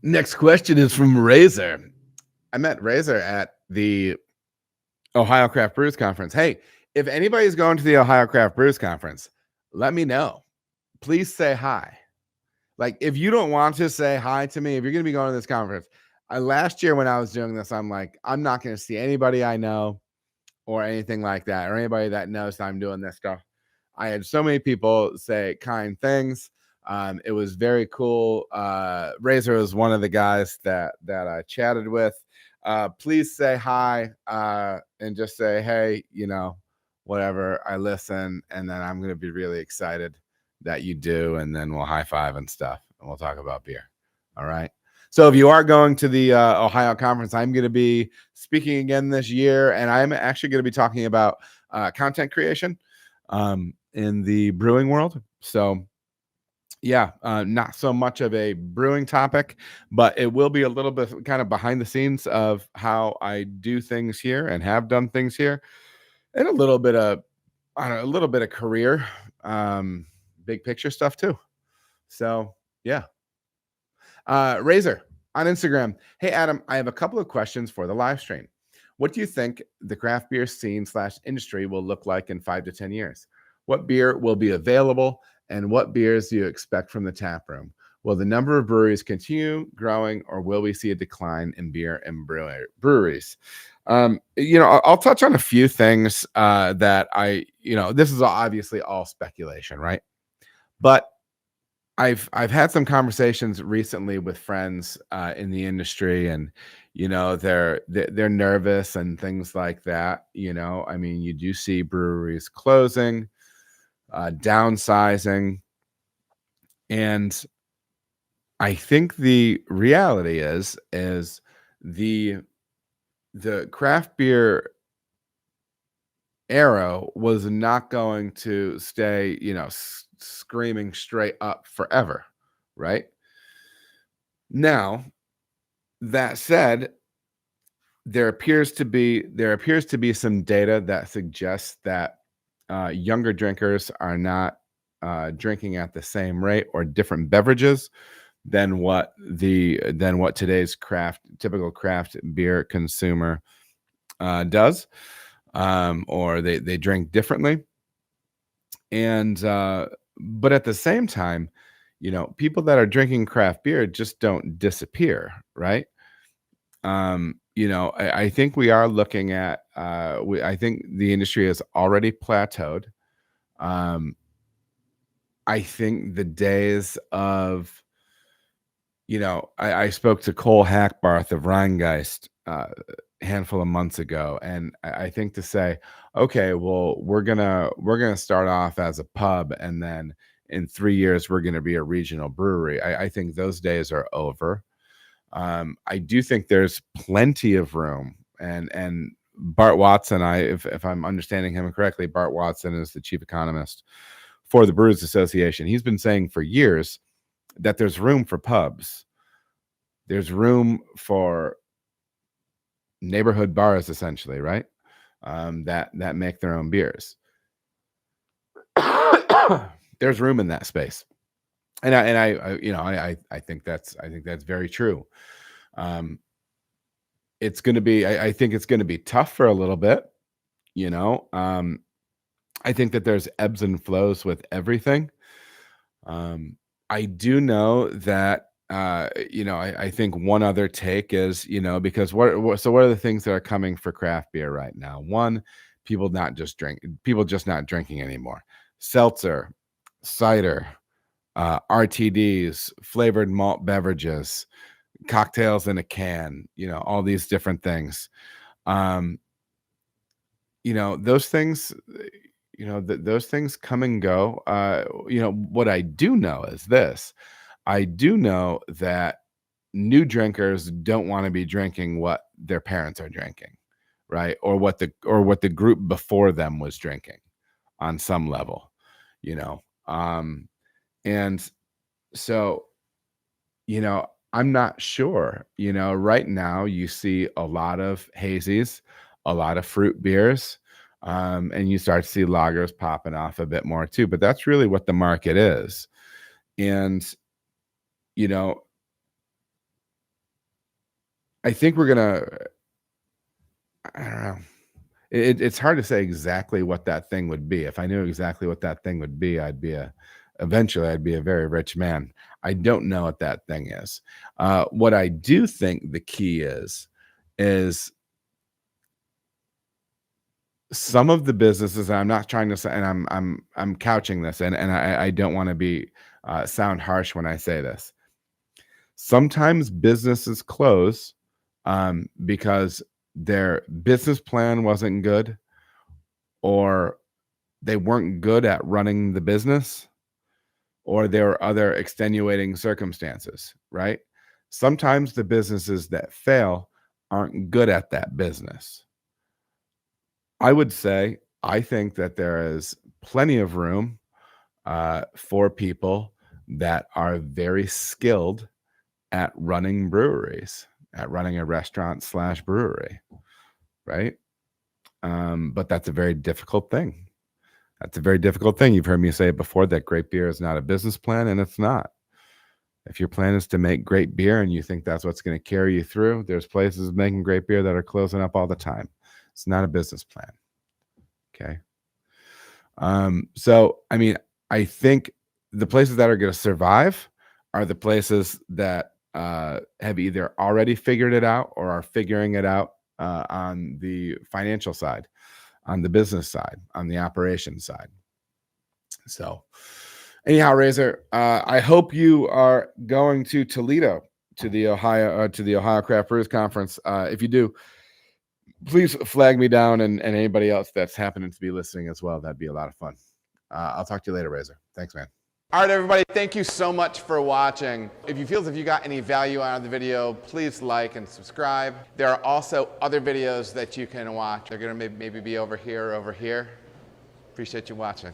Next question is from Razor. I met Razor at the Ohio Craft Brewers Conference. Hey, if anybody's going to the Ohio Craft Brewers Conference, let me know. Please say hi. Like, if you don't want to say hi to me, if you're going to be going to this conference, last year when I was doing this, I'm like, I'm not going to see anybody I know or anything like that, or anybody that knows I'm doing this stuff. I had so many people say kind things. It was very cool. Razor was one of the guys that I chatted with. Please say hi and just say, hey, whatever. I listen, and then I'm going to be really excited that you do, and then we'll high five and stuff, and we'll talk about beer. All right. So if you are going to the Ohio conference, I'm going to be speaking again this year, and I'm actually going to be talking about content creation in the brewing world. So yeah, not so much of a brewing topic, but it will be a little bit kind of behind the scenes of how I do things here and have done things here, and a little bit of, I don't know, a little bit of career, big picture stuff too. So yeah. Razor on Instagram. Hey, Adam, I have a couple of questions for the live stream. What do you think the craft beer scene / industry will look like in 5 to 10 years? What beer will be available, and what beers do you expect from the tap room? Will the number of breweries continue growing, or will we see a decline in beer and breweries? I'll touch on a few things that this is obviously all speculation, right? But I've had some conversations recently with friends in the industry, and they're nervous and things like that. I mean, you do see breweries closing, downsizing, and I think the reality is the craft beer arrow was not going to stay, screaming straight up forever, right? Now, that said, there appears to be some data that suggests that younger drinkers are not drinking at the same rate or different beverages than what today's typical craft beer consumer does, or they drink differently. And but at the same time, people that are drinking craft beer just don't disappear, right? I think we are looking at I think the industry has already plateaued. I think the days of, I spoke to Cole Hackbarth of Rheingeist a handful of months ago, and I think to say, okay, well, we're gonna start off as a pub, and then in 3 years we're gonna be a regional brewery. I think those days are over. I do think there's plenty of room, and Bart Watson, if I'm understanding him correctly, Bart Watson is the chief economist for the Brewers Association. He's been saying for years that there's room for pubs. There's room for neighborhood bars, essentially, right? That make their own beers. There's room in that space, and I think that's very true. It's going to be, I think it's going to be tough for a little bit. I think that there's ebbs and flows with everything. I do know that I think one other take is, because what are the things that are coming for craft beer right now? One, people just not drinking anymore. Seltzer, cider, RTDs, flavored malt beverages, cocktails in a can, all these different things. Those things, those things come and go. What I do know is this. I do know that new drinkers don't want to be drinking what their parents are drinking, right? Or what the group before them was drinking on some level, and so, I'm not sure. Right now you see a lot of hazies, a lot of fruit beers, and you start to see lagers popping off a bit more too. But that's really what the market is. And, I think we're gonna, I don't know. It's hard to say exactly what that thing would be. If I knew exactly what that thing would be, eventually I'd be a very rich man. I don't know what that thing is. What I do think the key is some of the businesses, and I'm not trying to say, and I'm couching this, and I don't want to be sound harsh when I say this. Sometimes businesses close because their business plan wasn't good, or they weren't good at running the business, or there were other extenuating circumstances, right? Sometimes the businesses that fail aren't good at that business. I would say, I think that there is plenty of room for people that are very skilled at running breweries, at running a restaurant / brewery, right? But that's a very difficult thing. That's a very difficult thing. You've heard me say it before, that great beer is not a business plan, and it's not. If your plan is to make great beer and you think that's what's going to carry you through, there's places making great beer that are closing up all the time. It's not a business plan. Okay. So, I mean, I think the places that are going to survive are the places that have either already figured it out or are figuring it out on the financial side, on the business side, on the operations side. So anyhow, Razor, I hope you are going to Toledo to the Ohio Craft Brewers Conference. If you do, please flag me down, and anybody else that's happening to be listening as well. That'd be a lot of fun. I'll talk to you later, Razor. Thanks, man. All right, everybody, thank you so much for watching. If you feel as if you got any value out of the video, please like and subscribe. There are also other videos that you can watch. They're gonna maybe be over here or over here. Appreciate you watching.